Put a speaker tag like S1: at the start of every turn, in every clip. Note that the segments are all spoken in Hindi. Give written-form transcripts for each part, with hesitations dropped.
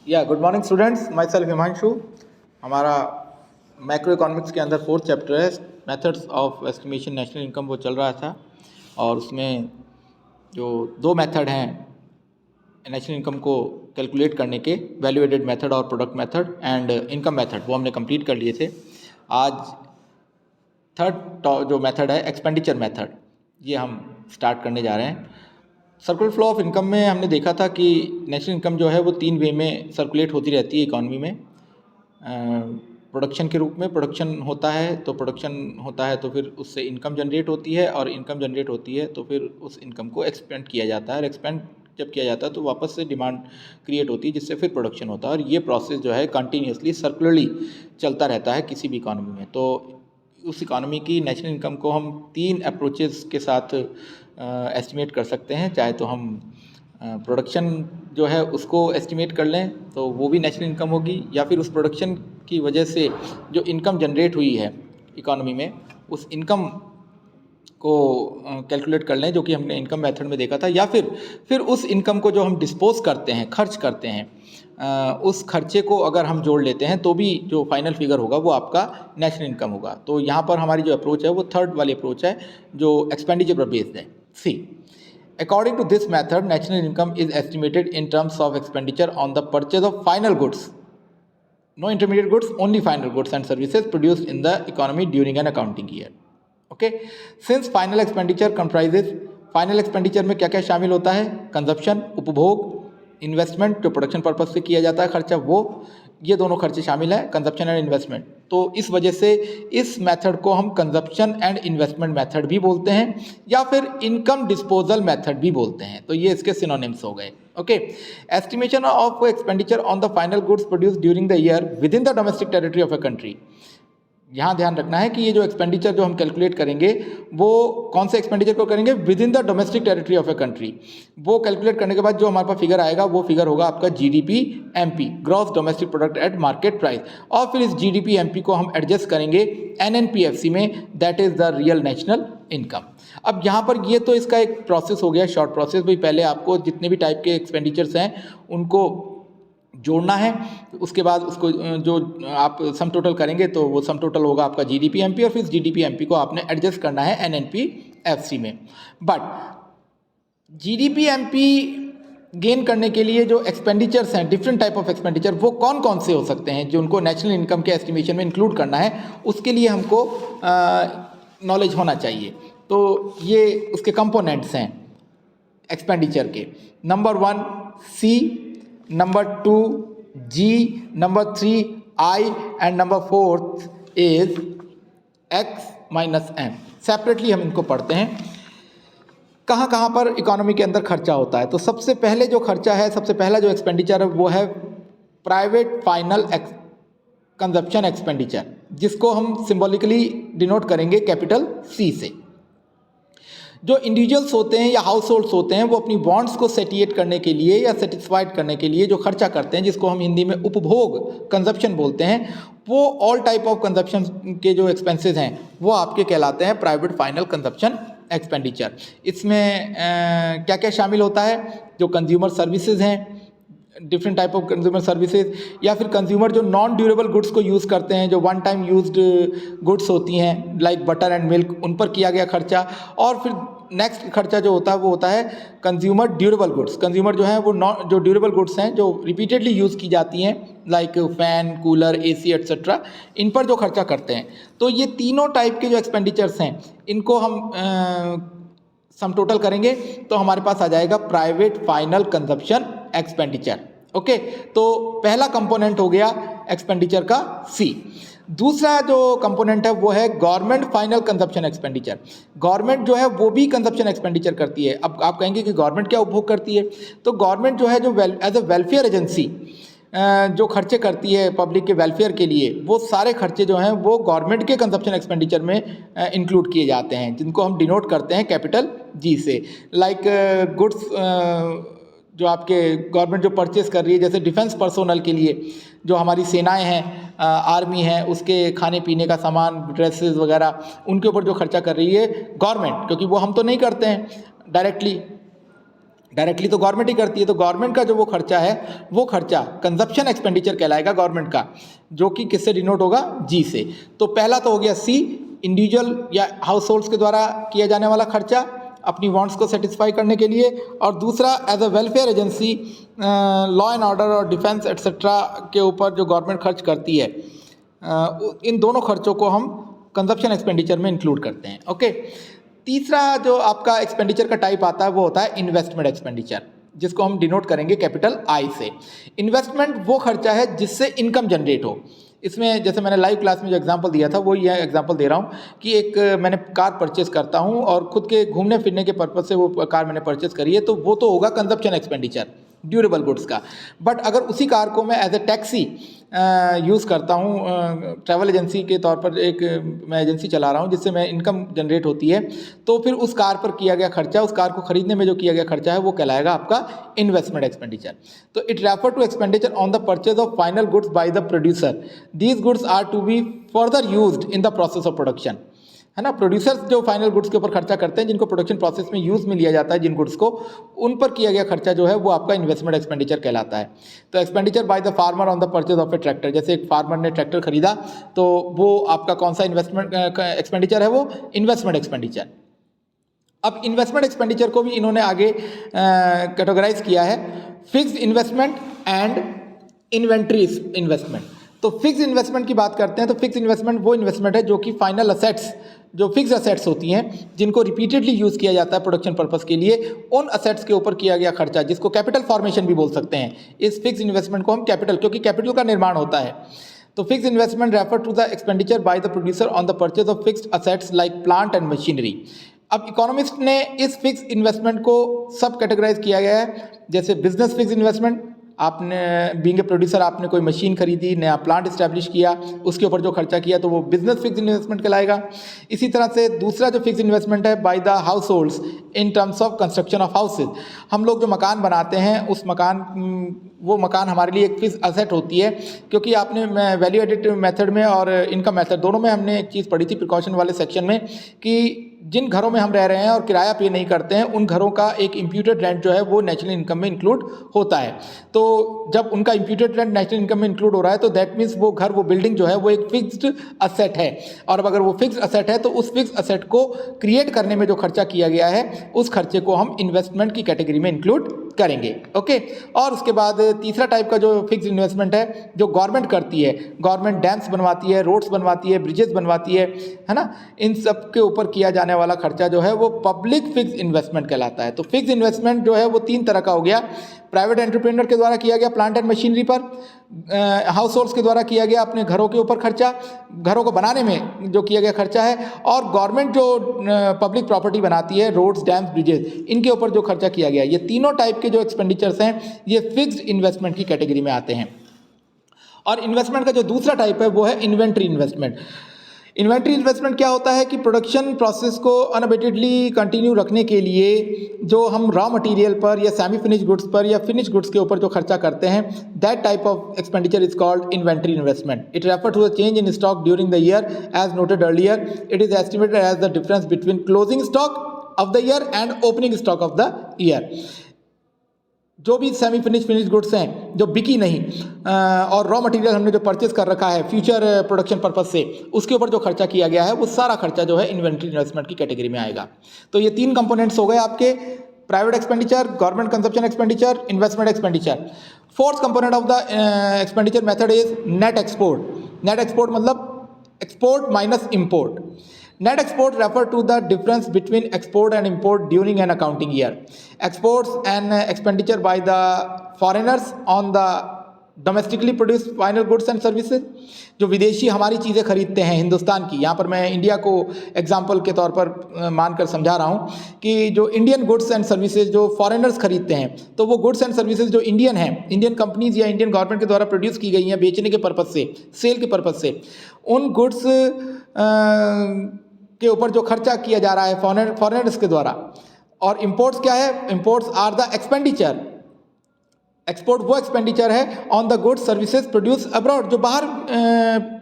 S1: Good morning students, my self Himanshu. हमारा मैक्रो इकोनॉमिक्स के अंदर 4th चैप्टर है methods of estimation national income, वो चल रहा था। और उसमें जो दो मेथड हैं नेशनल इनकम को कैलकुलेट करने के, वैल्यू एडेड मेथड और product method and income method, वो हमने कंप्लीट कर लिए थे। आज थर्ड जो मेथड है एक्सपेंडिचर मेथड, ये हम स्टार्ट करने जा रहे हैं। सर्कुलर फ्लो ऑफ इनकम में हमने देखा था कि नेशनल इनकम जो है वो 3 वे में सर्कुलेट होती रहती है इकॉनमी में। प्रोडक्शन के रूप में प्रोडक्शन होता है, तो प्रोडक्शन होता है तो फिर उससे इनकम जनरेट होती है, और इनकम जनरेट होती है तो फिर उस इनकम को एक्सपेंड किया जाता है, और एक्सपेंड जब किया जाता है तो वापस से डिमांड क्रिएट होती है, जिससे फिर प्रोडक्शन होता है। और ये प्रोसेस जो है कंटिन्यूसली सर्कुलरली चलता रहता है किसी भी इकॉनमी में। तो उस इकॉनमी की नेशनल इनकम को हम 3 अप्रोचेस के साथ एस्टिमेट कर सकते हैं। चाहे तो हम प्रोडक्शन जो है उसको एस्टिमेट कर लें तो वो भी नेशनल इनकम होगी, या फिर उस प्रोडक्शन की वजह से जो इनकम जनरेट हुई है इकॉनमी में, उस इनकम को कैलकुलेट कर लें, जो कि हमने इनकम मेथड में देखा था। या फिर उस इनकम को जो हम डिस्पोज करते हैं, खर्च करते हैं, उस खर्चे को अगर हम जोड़ लेते हैं तो भी जो फाइनल फिगर होगा वो आपका नेशनल इनकम होगा। तो यहाँ पर हमारी जो अप्रोच है वो थर्ड वाली अप्रोच है, जो एक्सपेंडिचर पर बेस्ड है। सी, according to this method, national income is estimated in terms of expenditure on the purchase of final goods, no intermediate goods, only final goods and services produced in the economy during an accounting year. Okay, since final expenditure comprises, final expenditure में क्या क्या शामिल होता है? कंजप्शन, उपभोग, इन्वेस्टमेंट जो प्रोडक्शन पर्पज से किया जाता है खर्चा, वो ये दोनों खर्चे शामिल हैं, कंजप्शन एंड इन्वेस्टमेंट। तो इस वजह से इस मेथड को हम कंजप्शन एंड इन्वेस्टमेंट मेथड भी बोलते हैं, या फिर इनकम डिस्पोजल मेथड भी बोलते हैं। तो ये इसके सिनोनिम्स हो गए। Okay, estimation of expenditure on the final goods produced during the year with in the domestic territory of a country. यहाँ ध्यान रखना है कि ये जो एक्सपेंडिचर जो हम कैलकुलेट करेंगे वो कौन से एक्सपेंडिचर को करेंगे? With in the domestic territory of a country. वो कैलकुलेट करने के बाद जो हमारे पास फिगर आएगा वो फिगर होगा आपका GDP MP, gross domestic product at market price. और फिर इस जीडीपी एमपी को हम एडजस्ट करेंगे एनएनपीएफसी में, that is the real national income. अब यहाँ पर ये तो इसका एक प्रोसेस हो गया, शॉर्ट प्रोसेस। भाई पहले आपको जितने भी टाइप के एक्सपेंडिचर्स हैं उनको जोड़ना है, उसके बाद उसको जो आप सम टोटल करेंगे तो वो सम टोटल होगा आपका जीडीपी एमपी, और फिर जीडीपी एमपी को आपने एडजस्ट करना है एनएनपीएफसी में। बट जीडीपी एमपी गेन करने के लिए जो एक्सपेंडिचर्स हैं, डिफरेंट टाइप ऑफ एक्सपेंडिचर, वो कौन कौन से हो सकते हैं जो उनको नेशनल इनकम के एस्टिमेशन में इंक्लूड करना है, उसके लिए हमको नॉलेज होना चाहिए। तो ये उसके कंपोनेंट्स हैं एक्सपेंडिचर के। Number 1 C, number 2 G, number 3 I, and number 4 is X minus M. Separately हम इनको पढ़ते हैं। कहाँ कहाँ पर इकोनॉमी के अंदर खर्चा होता है? तो सबसे पहले जो खर्चा है, सबसे पहला जो एक्सपेंडिचर है वो है प्राइवेट फाइनल कंजप्शन एक्सपेंडिचर, जिसको हम सिंबॉलिकली डिनोट करेंगे कैपिटल सी से। जो इंडिविजुअल्स होते हैं या हाउस होल्ड्स होते हैं वो अपनी वांट्स को सेटिएट करने के लिए या सेटिस्फाइड करने के लिए जो खर्चा करते हैं, जिसको हम हिंदी में उपभोग कंजप्शन बोलते हैं, वो ऑल टाइप ऑफ कंजप्शन के जो एक्सपेंसेस हैं वो आपके कहलाते हैं प्राइवेट फाइनल कंजप्शन एक्सपेंडिचर। इसमें क्या क्या शामिल होता है? जो कंज्यूमर सर्विसेज हैं, different type of consumer services, या फिर कंज्यूमर जो नॉन ड्यूरेबल गुड्स को यूज़ करते हैं, जो वन टाइम यूज्ड गुड्स होती हैं लाइक बटर एंड मिल्क, उन पर किया गया खर्चा। और फिर नेक्स्ट खर्चा जो होता है वो होता है कंज्यूमर ड्यूरेबल गुड्स। कंज्यूमर जो है वो जो ड्यूरेबल गुड्स हैं जो रिपीटेडली यूज़ की जाती हैं, like fan, cooler, AC etcetera, इन पर जो खर्चा करते हैं। तो ये तीनों टाइप के जो एक्सपेंडिचर्स हैं इनको हम सम टोटल करेंगे तो हमारे पास आ जाएगा private final consumption expenditure. Okay, तो पहला कंपोनेंट हो गया एक्सपेंडिचर का सी। दूसरा जो कंपोनेंट है वो है government final consumption expenditure. Government जो है वो भी कंजप्शन एक्सपेंडिचर करती है। अब आप कहेंगे कि गवर्नमेंट क्या उपभोग करती है? तो गवर्नमेंट जो है जो एज अ वेलफेयर एजेंसी जो खर्चे करती है पब्लिक के वेलफेयर के लिए, वो सारे खर्चे जो हैं वो गवर्नमेंट के कंजप्शन एक्सपेंडिचर में इंक्लूड किए जाते हैं, जिनको हम डिनोट करते हैं कैपिटल जी से। लाइक गुड्स जो आपके गवर्नमेंट जो परचेस कर रही है, जैसे डिफेंस पर्सोनल के लिए जो हमारी सेनाएं हैं, आर्मी है, उसके खाने पीने का सामान, ड्रेसेस वगैरह, उनके ऊपर जो खर्चा कर रही है गवर्नमेंट, क्योंकि वो हम तो नहीं करते हैं डायरेक्टली, डायरेक्टली तो गवर्नमेंट ही करती है, तो गवर्नमेंट का जो वो खर्चा है वो खर्चा कंजप्शन एक्सपेंडिचर कहलाएगा गवर्नमेंट का, जो कि किससे डिनोट होगा, जी से। तो पहला तो हो गया सी, इंडिविजुअल या हाउस होल्ड्स के द्वारा किया जाने वाला खर्चा अपनी वांट्स को सेटिस्फाई करने के लिए, और दूसरा as a welfare agency law and order और डिफेंस एट्सेट्रा के ऊपर जो गवर्नमेंट खर्च करती है, इन दोनों खर्चों को हम कंजप्शन एक्सपेंडिचर में इंक्लूड करते हैं। ओके, तीसरा जो आपका एक्सपेंडिचर का टाइप आता है वो होता है इन्वेस्टमेंट एक्सपेंडिचर, जिसको हम डिनोट करेंगे कैपिटल आई से। इन्वेस्टमेंट वो खर्चा है जिससे इनकम जनरेट हो। इसमें जैसे मैंने लाइव क्लास में जो एग्जांपल दिया था वो ये एग्जांपल दे रहा हूँ कि एक मैंने कार परचेस करता हूँ और खुद के घूमने फिरने के पर्पज से वो कार मैंने परचेस करी है, तो वो तो होगा कंजप्शन एक्सपेंडिचर ड्यूरेबल गुड्स का। बट अगर उसी कार को मैं एज ए टैक्सी यूज़ करता हूँ, ट्रैवल एजेंसी के तौर पर एक मैं एजेंसी चला रहा हूँ जिससे मैं इनकम जनरेट होती है, तो फिर उस कार पर किया गया खर्चा, उस कार को खरीदने में जो किया गया खर्चा है वो कहलाएगा आपका इन्वेस्टमेंट एक्सपेंडिचर। तो it refer to expenditure on the purchase of final goods by the producer. These goods are to be further used in the process of production, है ना। प्रोड्यूसर्स जो फाइनल गुड्स के ऊपर खर्चा करते हैं, जिनको प्रोडक्शन प्रोसेस में यूज़ में लिया जाता है जिन गुड्स को, उन पर किया गया खर्चा जो है वो आपका इन्वेस्टमेंट एक्सपेंडिचर कहलाता है। तो expenditure by the farmer on the purchase of A tractor, जैसे एक फार्मर ने ट्रैक्टर खरीदा तो वो आपका कौन सा इन्वेस्टमेंट एक्सपेंडिचर है, वो इन्वेस्टमेंट एक्सपेंडिचर। अब इन्वेस्टमेंट एक्सपेंडिचर को भी इन्होंने आगे कैटेगराइज किया है, fixed investment and inventory investment. तो फिक्स इन्वेस्टमेंट की बात करते हैं तो फिक्स इन्वेस्टमेंट वो इन्वेस्टमेंट है जो कि फाइनल असेट्स, जो फिक्स असेट्स होती हैं जिनको रिपीटेडली यूज़ किया जाता है प्रोडक्शन पर्पस के लिए, उन असेट्स के ऊपर किया गया खर्चा, जिसको कैपिटल फॉर्मेशन भी बोल सकते हैं। इस फिक्स इन्वेस्टमेंट को हम कैपिटल, क्योंकि कैपिटल का निर्माण होता है। तो fix investment refer to the expenditure by the producer on the purchase of fixed assets like plant and machinery. अब इकोनॉमिस्ट ने इस फिक्स इन्वेस्टमेंट को सब कैटेगराइज किया गया है, जैसे बिजनेस फिक्स इन्वेस्टमेंट, आपने बीइंग ए प्रोड्यूसर आपने कोई मशीन खरीदी, नया प्लांट इस्टेब्लिश किया, उसके ऊपर जो खर्चा किया तो वो बिजनेस फिक्स इन्वेस्टमेंट कहलाएगा। इसी तरह से दूसरा जो फिक्स इन्वेस्टमेंट है by the house holds in terms of construction of houses. हम लोग जो मकान बनाते हैं उस मकान, वो मकान हमारे लिए एक फिक्स असेट होती है, क्योंकि आपने वैल्यू एडिड मेथड में और इनकम मेथड दोनों में हमने एक चीज़ पढ़ी थी प्रिकॉशन वाले सेक्शन में, कि जिन घरों में हम रह रहे हैं और किराया पे नहीं करते हैं, उन घरों का एक इम्प्यूटेड रेंट जो है वो नेशनल इनकम में इंक्लूड होता है। तो जब उनका इम्प्यूटेड रेंट नेशनल इनकम में इंक्लूड हो रहा है तो दैट मीन्स वो घर, वो बिल्डिंग जो है वो एक फिक्स्ड असेट है, और अगर वो फिक्स्ड असेट है तो उस फिक्स असेट को क्रिएट करने में जो खर्चा किया गया है उस खर्चे को हम इन्वेस्टमेंट की कैटेगरी में इंक्लूड करेंगे। ओके, और उसके बाद तीसरा टाइप का जो फिक्स इन्वेस्टमेंट है जो गवर्नमेंट करती है, गवर्नमेंट डैम्स बनवाती है, रोड्स बनवाती है, ब्रिजेस बनवाती है ना, इन सब के ऊपर किया जाने वाला खर्चा जो है वो पब्लिक फिक्स इन्वेस्टमेंट कहलाता है। तो फिक्स इन्वेस्टमेंट जो है वो तीन तरह का हो गया, प्राइवेट एंटरप्रेन्योर के द्वारा किया गया प्लांट एंड मशीनरी पर, हाउस होल्ड्स के द्वारा किया गया अपने घरों के ऊपर खर्चा, घरों को बनाने में जो किया गया खर्चा है, और गवर्नमेंट जो पब्लिक प्रॉपर्टी बनाती है, रोड्स, डैम्स, ब्रिजेस, इनके ऊपर जो खर्चा किया गया। ये तीनों टाइप के जो एक्सपेंडिचर्स हैं ये फिक्स्ड इन्वेस्टमेंट की कैटेगरी में आते हैं। और इन्वेस्टमेंट का जो दूसरा टाइप है वो है इन्वेंट्री इन्वेस्टमेंट। इन्वेंट्री इन्वेस्टमेंट क्या होता है कि प्रोडक्शन प्रोसेस को अनअबेटेडली कंटिन्यू रखने के लिए जो हम रॉ मटेरियल पर या सेमी फिनिश गुड्स पर या फिनिश गुड्स के ऊपर जो खर्चा करते हैं, that type of expenditure is called inventory investment. It refer to the change in stock during the year as noted earlier. It is estimated as the difference between closing stock of the year and opening stock of the year. जो भी सेमी फिनिश गुड्स हैं जो बिकी नहीं, और रॉ मटेरियल हमने जो परचेस कर रखा है फ्यूचर प्रोडक्शन पर्पस से, उसके ऊपर जो खर्चा किया गया है वो सारा खर्चा जो है इन्वेंट्री इन्वेस्टमेंट की कैटेगरी में आएगा। तो ये तीन कंपोनेंट्स हो गए आपके, private expenditure, government consumption expenditure, investment expenditure. Fourth component of the expenditure method is net export. Net export मतलब export minus import. Net export refer to the difference between export and import during an accounting year. Exports and expenditure by the foreigners on the domestically produced final goods and services. जो विदेशी हमारी चीज़ें खरीदते हैं हिंदुस्तान की, यहाँ पर मैं इंडिया को एग्जाम्पल के तौर पर मानकर समझा रहा हूँ कि जो इंडियन गुड्स एंड सर्विसेज जो फॉरेनर्स खरीदते हैं, तो वो गुड्स एंड सर्विसेज जो इंडियन हैं, इंडियन कंपनीज या इंडियन गवर्नमेंट के द्वारा प्रोड्यूस की गई हैं बेचने के पर्पज़ से, सेल के पर्पज़ से, उन गुड्स के ऊपर जो खर्चा किया जा रहा है फॉरेनर्स के द्वारा। और इंपोर्ट्स क्या है? Imports are the expenditure export वो एक्सपेंडिचर है on the goods services produce abroad, जो बाहर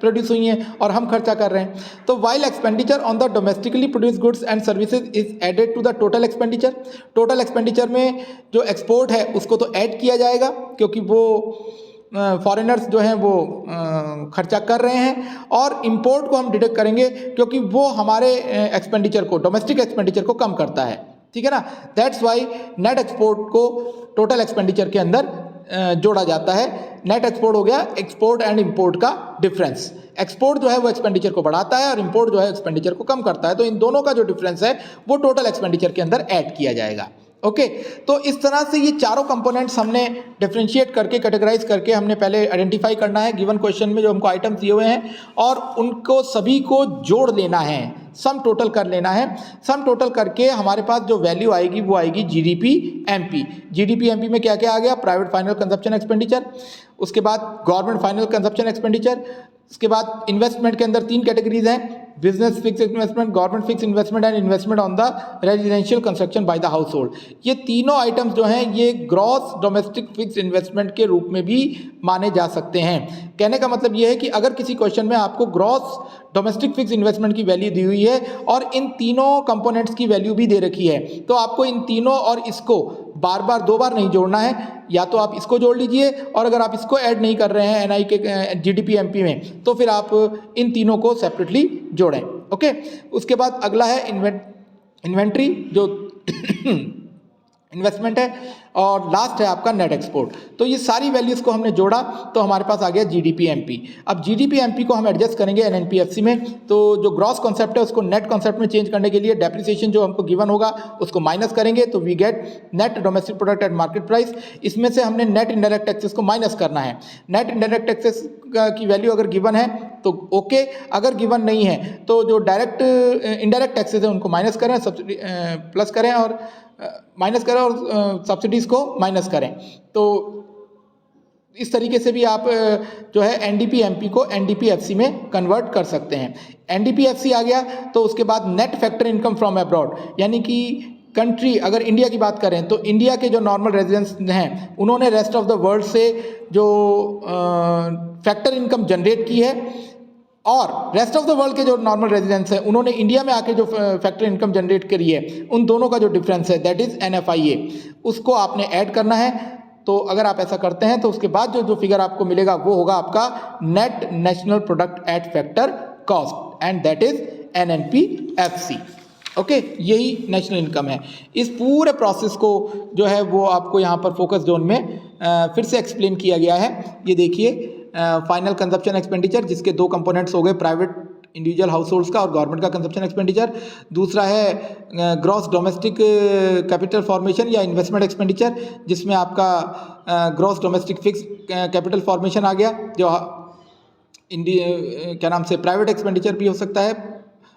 S1: प्रोड्यूस हुई हैं और हम खर्चा कर रहे हैं। तो while expenditure on the domestically produce goods and services is added to the total expenditure, total expenditure में जो एक्सपोर्ट है उसको तो ऐड किया जाएगा क्योंकि वो फॉरेनर्स जो हैं वो खर्चा कर रहे हैं, और इंपोर्ट को हम डिडक्ट करेंगे क्योंकि वो हमारे एक्सपेंडिचर को, डोमेस्टिक एक्सपेंडिचर को कम करता है, ठीक है ना। दैट्स वाई नेट एक्सपोर्ट को टोटल एक्सपेंडिचर के अंदर जोड़ा जाता है। नेट एक्सपोर्ट हो गया एक्सपोर्ट एंड इंपोर्ट का डिफरेंस। एक्सपोर्ट जो है वो एक्सपेंडिचर को बढ़ाता है और इंपोर्ट जो है एक्सपेंडिचर को कम करता है, तो इन दोनों का जो डिफरेंस है वो टोटल एक्सपेंडिचर के अंदर ऐड किया जाएगा। ओके, तो इस तरह से ये चारों कंपोनेंट्स हमने डिफरेंशिएट करके, कैटेगराइज करके हमने पहले आइडेंटिफाई करना है गिवन क्वेश्चन में जो हमको आइटम्स दिए हुए हैं, और उनको सभी को जोड़ लेना है, सम टोटल कर लेना है। सम टोटल करके हमारे पास जो वैल्यू आएगी वो आएगी जीडीपी एमपी। जीडीपी एमपी में क्या क्या आ गया? प्राइवेट फाइनल कंजप्शन एक्सपेंडिचर, उसके बाद गवर्नमेंट फाइनल कंजप्शन एक्सपेंडिचर, उसके बाद इन्वेस्टमेंट के अंदर 3 कैटेगरीज हैं, business fix investment, government fix investment and investment on the residential construction by the house hold. ये तीनों आइटम्स जो हैं ये ग्रॉस डोमेस्टिक फिक्स इन्वेस्टमेंट के रूप में भी माने जा सकते हैं। कहने का मतलब ये है कि अगर किसी क्वेश्चन में आपको ग्रॉस डोमेस्टिक फिक्स इन्वेस्टमेंट की वैल्यू दी हुई है और इन तीनों कंपोनेंट्स की वैल्यू भी दे रखी है, तो आपको इन तीनों और इसको बार बार 2 बार नहीं जोड़ना है, या तो आप इसको जोड़ लीजिए, और अगर आप इसको ऐड नहीं कर रहे हैं एनआई के जीडीपी एमपी में, तो फिर आप इन तीनों को सेपरेटली जोड़ें। ओके, उसके बाद अगला है इन्वेंट्री जो इन्वेस्टमेंट है, और लास्ट है आपका नेट एक्सपोर्ट। तो ये सारी वैल्यूज़ को हमने जोड़ा तो हमारे पास आ गया जीडीपी एमपी। अब जीडीपी एमपी को हम एडजस्ट करेंगे एनएनपीएफसी में, तो जो ग्रॉस कॉन्सेप्ट है उसको नेट कॉन्सेप्ट में चेंज करने के लिए डेप्रिसिएशन जो हमको गिवन होगा उसको माइनस करेंगे, तो we get net domestic product at market price. इसमें से हमने नेट इनडायरेक्ट टैक्सेस को माइनस करना है। नेट इनडायरेक्ट टैक्सेस की वैल्यू अगर गिवन है तो ओके, अगर गिवन नहीं है तो जो डायरेक्ट इनडायरेक्ट टैक्सेस है उनको माइनस करें, सब्सिडी प्लस करें, और माइनस करें और सब्सिडीज़ को माइनस करें। तो इस तरीके से भी आप जो है एनडीपी एमपी को एनडीपीएफसी में कन्वर्ट कर सकते हैं। एनडीपीएफसी आ गया तो उसके बाद net factor income from abroad, यानी कि कंट्री, अगर इंडिया की बात करें तो इंडिया के जो नॉर्मल रेजिडेंट्स हैं उन्होंने रेस्ट ऑफ द वर्ल्ड से जो फैक्टर इनकम जनरेट की है, और रेस्ट ऑफ द वर्ल्ड के जो नॉर्मल रेजिडेंट्स हैं उन्होंने इंडिया में आके जो फैक्टर इनकम जनरेट करी है, उन दोनों का जो डिफरेंस है दैट इज़ NFIA, उसको आपने ऐड करना है। तो अगर आप ऐसा करते हैं तो उसके बाद जो फिगर आपको मिलेगा वो होगा आपका net national product at factor cost, and that is NNPFC। Okay, यही नेशनल इनकम है। इस पूरे प्रोसेस को जो है वो आपको यहाँ पर फोकस जोन में फिर से एक्सप्लेन किया गया है। ये देखिए, फाइनल कंजप्शन एक्सपेंडिचर जिसके 2 कंपोनेंट्स हो गए, प्राइवेट इंडिविजुअल हाउस होल्ड्स का और गवर्नमेंट का कंजप्शन एक्सपेंडिचर। दूसरा है ग्रॉस डोमेस्टिक कैपिटल फॉर्मेशन या इन्वेस्टमेंट एक्सपेंडिचर, जिसमें आपका gross domestic fix capital formation आ गया, जो क्या नाम से प्राइवेट एक्सपेंडिचर भी हो सकता है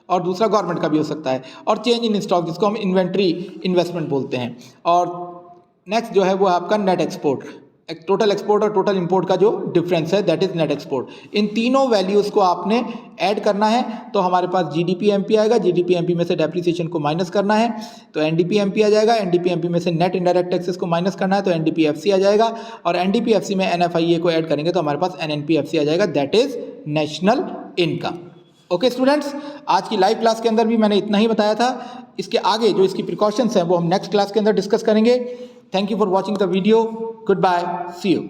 S1: और दूसरा गवर्नमेंट का भी हो सकता है, और चेंज इन स्टॉक जिसको हम इन्वेंट्री इन्वेस्टमेंट बोलते हैं। और नेक्स्ट जो है वो आपका नेट एक्सपोर्ट, टोटल एक्सपोर्ट और टोटल इंपोर्ट का जो डिफरेंस है दैट इज नेट एक्सपोर्ट। इन तीनों वैल्यूज़ को आपने ऐड करना है, तो हमारे पास जीडीपी एमपी आएगा, जीडीपी एमपी में से डेप्रिसिएशन को माइनस करना है तो एनडीपी एमपी आ जाएगा, एनडीपी एमपी में से नेट इनडायरेक्ट टैक्सेस को माइनस करना है तो एनडीपीएफसी आ जाएगा, और एनडीपीएफसी में एनएफआईए को ऐड करेंगे तो हमारे पास एनएनपीएफसी आ जाएगा, that is national income. Okay students, आज की लाइव क्लास के अंदर भी मैंने इतना ही बताया था। इसके आगे जो इसकी प्रिकॉशंस हैं वो हम नेक्स्ट क्लास के अंदर डिस्कस करेंगे। Thank you for watching the video. Good bye, see you.